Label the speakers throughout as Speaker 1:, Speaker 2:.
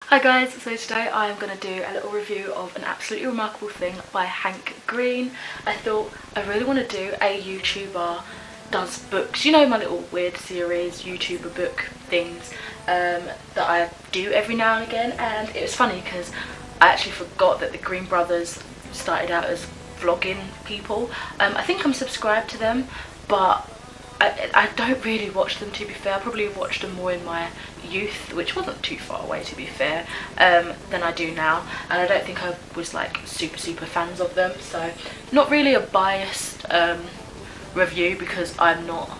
Speaker 1: Hi guys, so today I am going to do a little review of An Absolutely Remarkable Thing by Hank Green. I thought I really want to do a YouTuber does books, you know, my little weird series, YouTuber book things that I do every now and again. And it was funny because I actually forgot that the Green brothers started out as vlogging people. I think I'm subscribed to them, but I don't really watch them, to be fair. I probably watched them more in my youth, which wasn't too far away, to be fair, than I do now. And I don't think I was like super fans of them, so not really a biased review because I'm not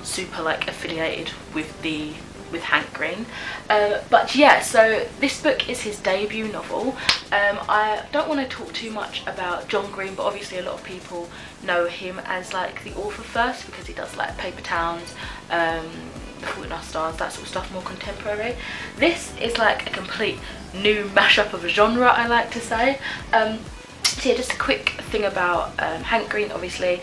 Speaker 1: super like affiliated with Hank Green. But yeah, so this book is his debut novel. I don't want to talk too much about John Green, but obviously a lot of people know him as like the author first because he does like Paper Towns, The Fault in Our Stars, that sort of stuff, more contemporary. This is like a complete new mashup of a genre, I like to say. So yeah, just a quick thing about Hank Green. Obviously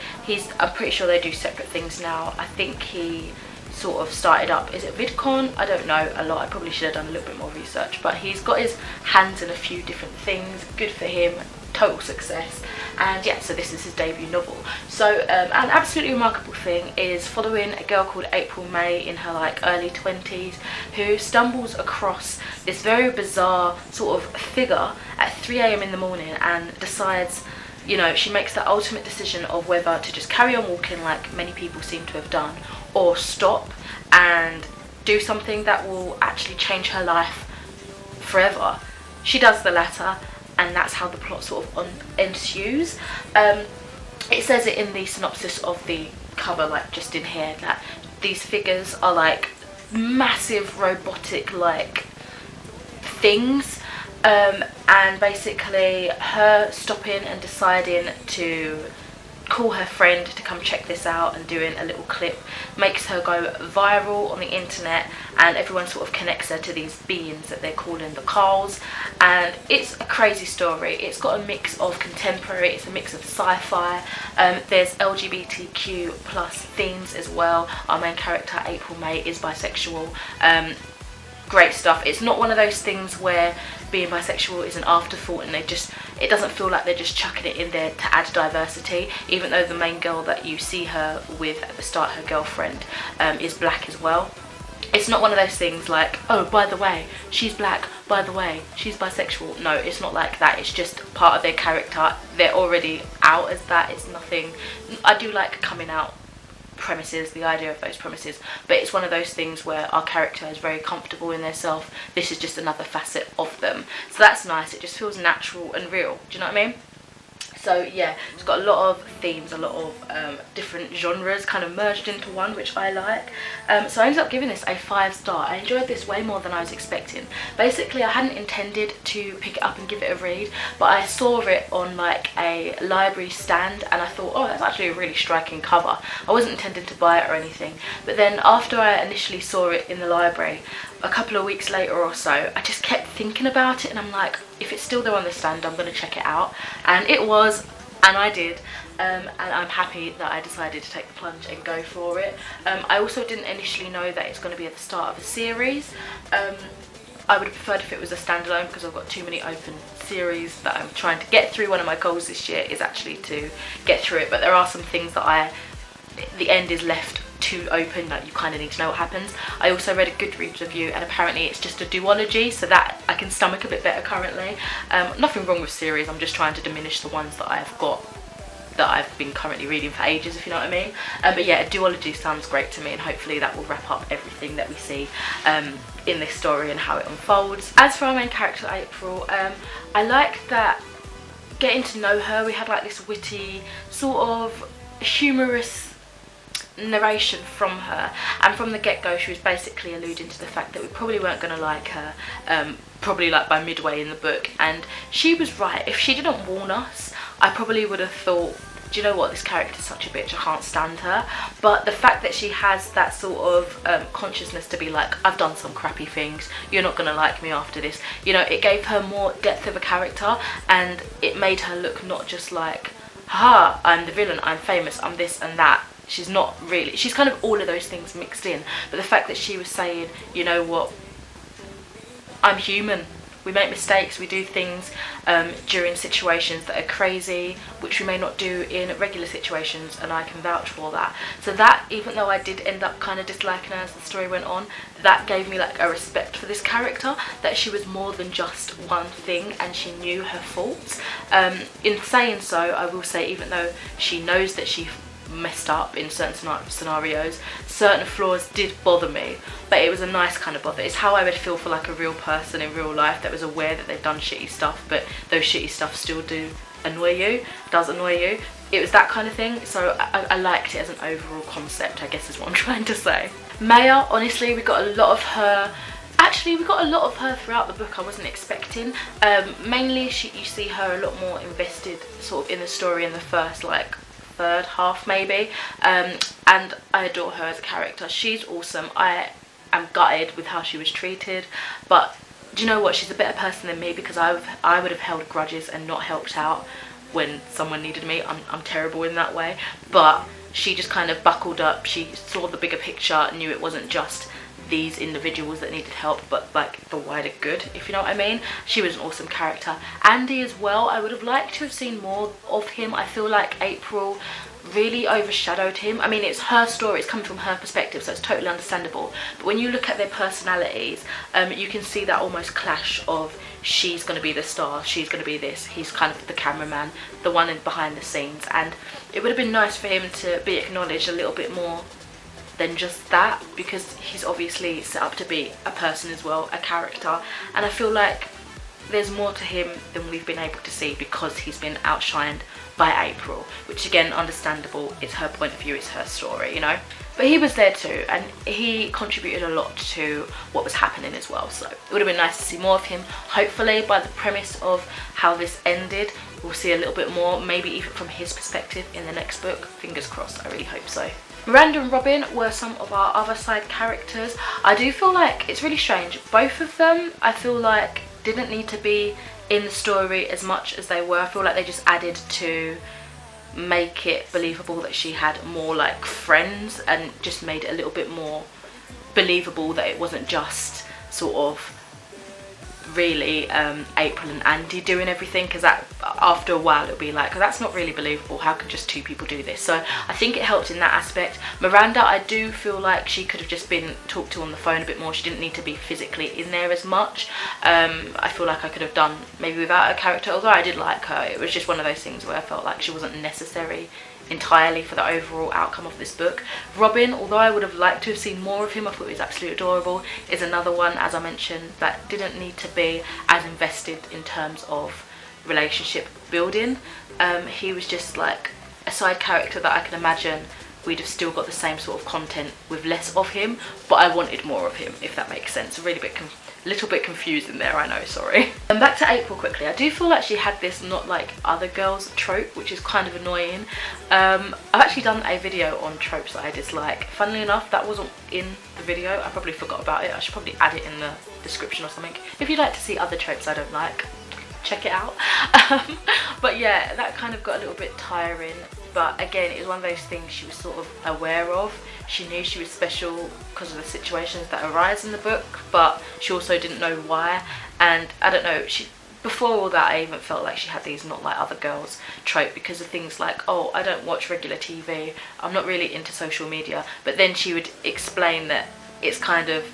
Speaker 1: I'm pretty sure they do separate things now. I think he sort of started up, is it VidCon? I don't know a lot, I probably should have done a little bit more research, but he's got his hands in a few different things. Good for him, total success. And yeah, so this is his debut novel. So An Absolutely Remarkable Thing is following a girl called April May in her like early 20s who stumbles across this very bizarre sort of figure at 3 AM in the morning and decides, you know, she makes the ultimate decision of whether to just carry on walking like many people seem to have done, or stop and do something that will actually change her life forever. She does the latter, and that's how the plot sort of ensues. It says it in the synopsis of the cover, like just in here, that these figures are like massive robotic like things. And basically her stopping and deciding to call her friend to come check this out and doing a little clip makes her go viral on the internet, and everyone sort of connects her to these beings that they're calling the Carls. And it's a crazy story. It's got a mix of contemporary, it's a mix of sci-fi, there's LGBTQ plus themes as well. Our main character April May is bisexual. Great stuff. It's not one of those things where being bisexual is an afterthought and it doesn't feel like they're just chucking it in there to add diversity, even though the main girl that you see her with at the start, her girlfriend, is black as well. It's not one of those things like, oh, by the way, she's black, by the way, she's bisexual. No, it's not like that. It's just part of their character. They're already out as that. It's nothing. I do like coming out premises, the idea of those premises, but it's one of those things where our character is very comfortable in their self. This is just another facet of them, so that's nice. It just feels natural and real, do you know what I mean? So yeah, it's got a lot of themes, a lot of different genres kind of merged into one, which I like. So I ended up giving this a 5-star. I enjoyed this way more than I was expecting. Basically, I hadn't intended to pick it up and give it a read, but I saw it on like a library stand and I thought, oh, that's actually a really striking cover. I wasn't intending to buy it or anything, but then after I initially saw it in the library, a couple of weeks later or so, I just kept thinking about it and I'm like, if it's still there on the stand, I'm going to check it out. And it was, and I did. And I'm happy that I decided to take the plunge and go for it. I also didn't initially know that it's going to be at the start of a series. I would have preferred if it was a standalone because I've got too many open series that I'm trying to get through. One of my goals this year is actually to get through it, but there are some things that the end is left too open, like you kind of need to know what happens. I also read a Goodreads review and apparently it's just a duology, so that I can stomach a bit better currently. Nothing wrong with series, I'm just trying to diminish the ones that I've got that I've been currently reading for ages, if you know what I mean. But yeah, a duology sounds great to me, and hopefully that will wrap up everything that we see in this story and how it unfolds. As for our main character April, I like that getting to know her, we had like this witty sort of humorous narration from her, and from the get-go she was basically alluding to the fact that we probably weren't going to like her probably like by midway in the book, and she was right. If she didn't warn us, I probably would have thought, do you know what, this character's such a bitch, I can't stand her. But the fact that she has that sort of consciousness to be like, I've done some crappy things, you're not going to like me after this, you know, it gave her more depth of a character, and it made her look not just like, haha, I'm the villain, I'm famous, I'm this and that. She's not really, she's kind of all of those things mixed in, but the fact that she was saying, you know what, I'm human, We make mistakes, we do things during situations that are crazy, which we may not do in regular situations, and I can vouch for that. So that, even though I did end up kind of disliking her as the story went on, that gave me like a respect for this character, that she was more than just one thing and she knew her faults. In saying so, I will say, even though she knows that she messed up in certain scenarios, certain flaws did bother me, but it was a nice kind of bother. It's how I would feel for like a real person in real life that was aware that they've done shitty stuff, but those shitty stuff still annoy you. It was that kind of thing. So I liked it as an overall concept, I guess is what I'm trying to say. Maya, honestly, we got a lot of her. Actually, we got a lot of her throughout the book. I wasn't expecting. Mainly, you see her a lot more invested sort of in the story in the first like third half maybe, and I adore her as a character. She's awesome. I am gutted with how she was treated, but do you know what, she's a better person than me, because I would have held grudges and not helped out when someone needed me. I'm terrible in that way, but she just kind of buckled up. She saw the bigger picture, knew it wasn't just these individuals that needed help, but like the wider good, if you know what I mean. She was an awesome character. Andy as well, I would have liked to have seen more of him. I feel like April really overshadowed him. I mean, it's her story, it's coming from her perspective, so it's totally understandable, but when you look at their personalities, you can see that almost clash of she's going to be the star, she's going to be this, he's kind of the cameraman, the one in behind the scenes, and it would have been nice for him to be acknowledged a little bit more than just that, because he's obviously set up to be a person as well, a character, and I feel like there's more to him than we've been able to see, because he's been outshined by April, which again, understandable, it's her point of view, it's her story, you know. But he was there too, and he contributed a lot to what was happening as well, so it would have been nice to see more of him. Hopefully by the premise of how this ended, we'll see a little bit more, maybe even from his perspective in the next book. Fingers crossed, I really hope so. Miranda and Robin were some of our other side characters. I do feel like it's really strange, both of them I feel like didn't need to be in the story as much as they were. I feel like they just added to make it believable that she had more like friends, and just made it a little bit more believable that it wasn't just sort of really April and Andy doing everything, because that after a while it'll be like, that's not really believable, how can just two people do this? So I think it helped in that aspect. Miranda, I do feel like she could have just been talked to on the phone a bit more. She didn't need to be physically in there as much. I feel like I could have done maybe without her character, although I did like her. It was just one of those things where I felt like she wasn't necessary entirely for the overall outcome of this book. Robin, although I would have liked to have seen more of him, I thought he was absolutely adorable, is another one, as I mentioned, that didn't need to be as invested in terms of relationship building. He was just like a side character that I can imagine we'd have still got the same sort of content with less of him, but I wanted more of him, if that makes sense. A little bit confused in there, I know, sorry. And back to April quickly. I do feel like she had this not like other girls trope, which is kind of annoying. I've actually done a video on tropes that I dislike. Funnily enough, that wasn't in the video. I probably forgot about it. I should probably add it in the description or something. If you'd like to see other tropes I don't like, check it out. But yeah, that kind of got a little bit tiring. But again, it was one of those things she was sort of aware of. She knew she was special because of the situations that arise in the book, but she also didn't know why. And I don't know, before all that, I even felt like she had these not like other girls trope because of things like, oh, I don't watch regular TV, I'm not really into social media. But then she would explain that it's kind of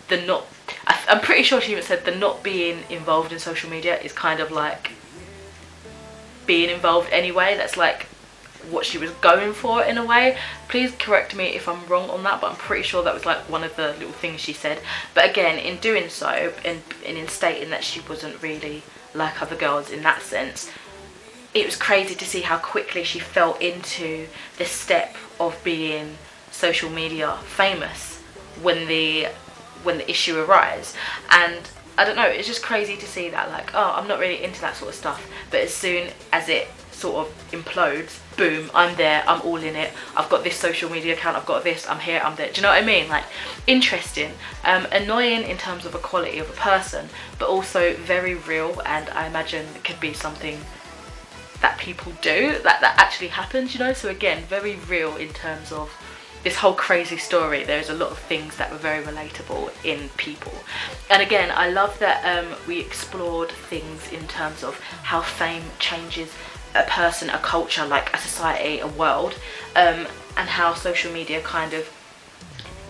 Speaker 1: the not, I'm pretty sure she even said the not being involved in social media is kind of like being involved anyway. That's like what she was going for in a way. Please correct me if I'm wrong on that, but I'm pretty sure that was like one of the little things she said. But again, in doing so, and in stating that she wasn't really like other girls in that sense, it was crazy to see how quickly she fell into the step of being social media famous when the issue arose. And I don't know, it's just crazy to see that, like, oh, I'm not really into that sort of stuff, but as soon as it sort of implodes, boom, I'm there, I'm all in it, I've got this social media account, I've got this, I'm here, I'm there. Do you know what I mean? Like, interesting, annoying in terms of a quality of a person, but also very real, and I imagine it could be something that people do, that actually happens, you know. So again, very real in terms of this whole crazy story, there's a lot of things that were very relatable in people. And again, I love that we explored things in terms of how fame changes a person, a culture, like a society, a world, and how social media kind of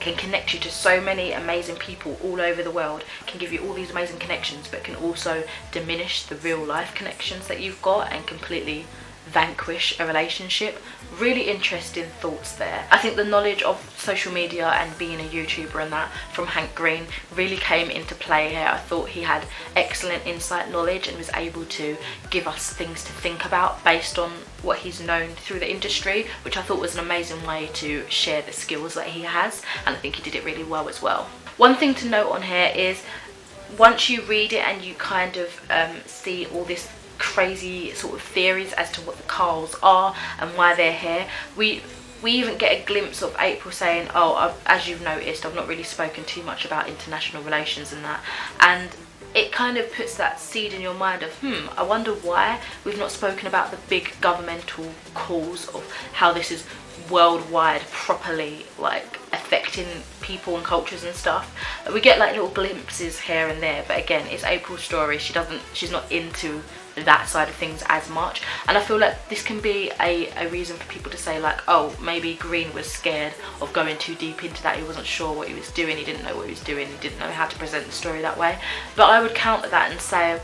Speaker 1: can connect you to so many amazing people all over the world, can give you all these amazing connections, but can also diminish the real life connections that you've got and completely vanquish a relationship. Really interesting thoughts there. I think the knowledge of social media and being a YouTuber and that from Hank Green really came into play here. I thought he had excellent insight knowledge and was able to give us things to think about based on what he's known through the industry, which I thought was an amazing way to share the skills that he has, and I think he did it really well as well. One thing to note on here is once you read it and you kind of see all this crazy sort of theories as to what the Carls are and why they're here, we even get a glimpse of April saying, oh, as you've noticed, I've not really spoken too much about international relations and that, and it kind of puts that seed in your mind of, I wonder why we've not spoken about the big governmental cause of how this is worldwide properly like affecting people and cultures and stuff. We get like little glimpses here and there, but again, it's April's story. She's not into that side of things as much, and I feel like this can be a reason for people to say like, oh, maybe Green was scared of going too deep into that. He wasn't sure what he was doing, he didn't know what he was doing, he didn't know how to present the story that way. But I would counter that and say,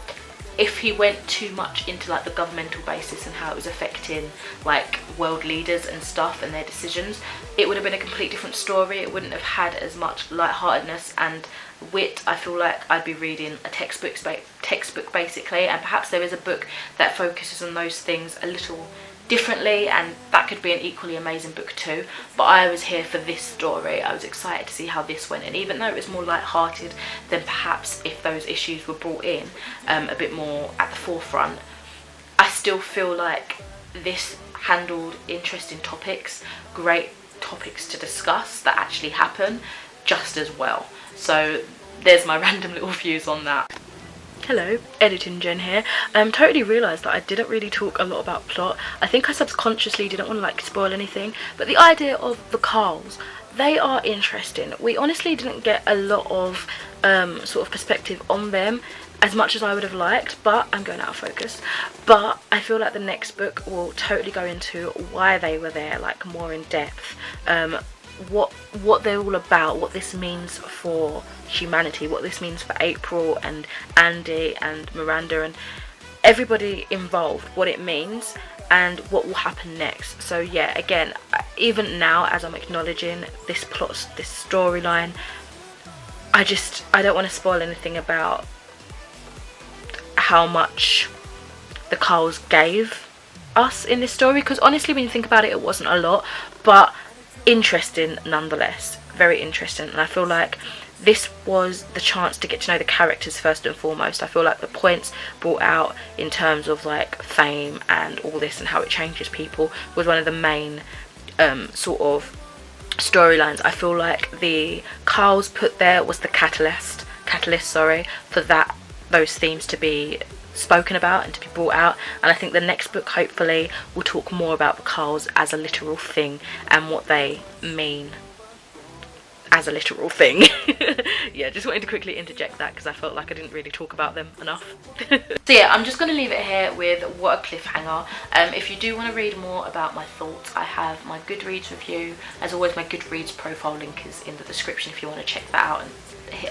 Speaker 1: if he went too much into like the governmental basis and how it was affecting like world leaders and stuff and their decisions, it would have been a complete different story. It wouldn't have had as much lightheartedness and wit. I feel like I'd be reading a textbook basically, and perhaps there is a book that focuses on those things a little differently, and that could be an equally amazing book too. But I was here for this story. I was excited to see how this went, and even though it was more light-hearted than perhaps if those issues were brought in a bit more at the forefront, I still feel like this handled interesting topics, great topics to discuss that actually happen just as well. So there's my random little views on that. Hello, editing Jen here. Totally realised that I didn't really talk a lot about plot. I think I subconsciously didn't want to like spoil anything, but the idea of the Carls, they are interesting. We honestly didn't get a lot of sort of perspective on them as much as I would have liked, but I'm going out of focus. But I feel like the next book will totally go into why they were there, like more in depth, what they're all about, what this means for humanity, what this means for April and Andy and Miranda and everybody involved, what it means and what will happen next. So yeah, again, even now as I'm acknowledging this plot, this storyline, I don't want to spoil anything about how much the Carls gave us in this story, because honestly when you think about it, it wasn't a lot, but interesting nonetheless, very interesting. And I feel like this was the chance to get to know the characters first and foremost. I feel like the points brought out in terms of like fame and all this and how it changes people was one of the main sort of storylines. I feel like the Carls put there was the catalyst for those themes to be spoken about and to be brought out, and I think the next book hopefully will talk more about the Carls as a literal thing and what they mean as a literal thing. Yeah, just wanted to quickly interject that because I felt like I didn't really talk about them enough. So yeah, I'm just going to leave it here with what a cliffhanger. If you do want to read more about my thoughts, I have my Goodreads review. As always, my Goodreads profile link is in the description if you want to check that out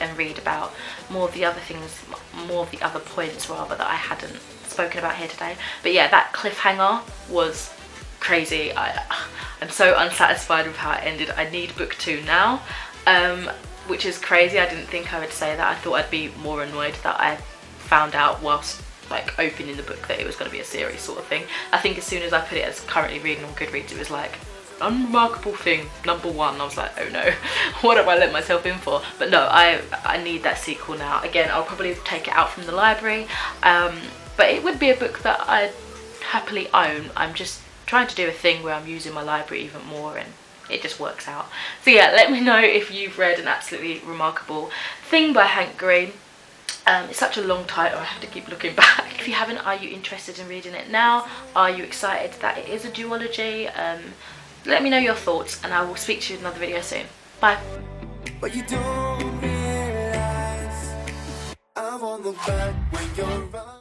Speaker 1: and read about more of the other things, more of the other points rather that I hadn't spoken about here today. But yeah, that cliffhanger was crazy. I'm so unsatisfied with how it ended. I need book 2 now, which is crazy. I didn't think I would say that. I thought I'd be more annoyed that I found out whilst like opening the book that it was going to be a series sort of thing. I think as soon as I put it as currently reading on Goodreads, it was like unremarkable thing #1. I was like, oh no, what have I let myself in for? But no, I need that sequel now. Again, I'll probably take it out from the library, but it would be a book that I'd happily own. I'm just trying to do a thing where I'm using my library even more and it just works out. So yeah, let me know if you've read An Absolutely Remarkable Thing by Hank Green. It's such a long title, I have to keep looking back. If you haven't, are you interested in reading it now? Are you excited that it is a duology? let me know your thoughts, and I will speak to you in another video soon. Bye.
Speaker 2: But you don't realize I'm on the back when you're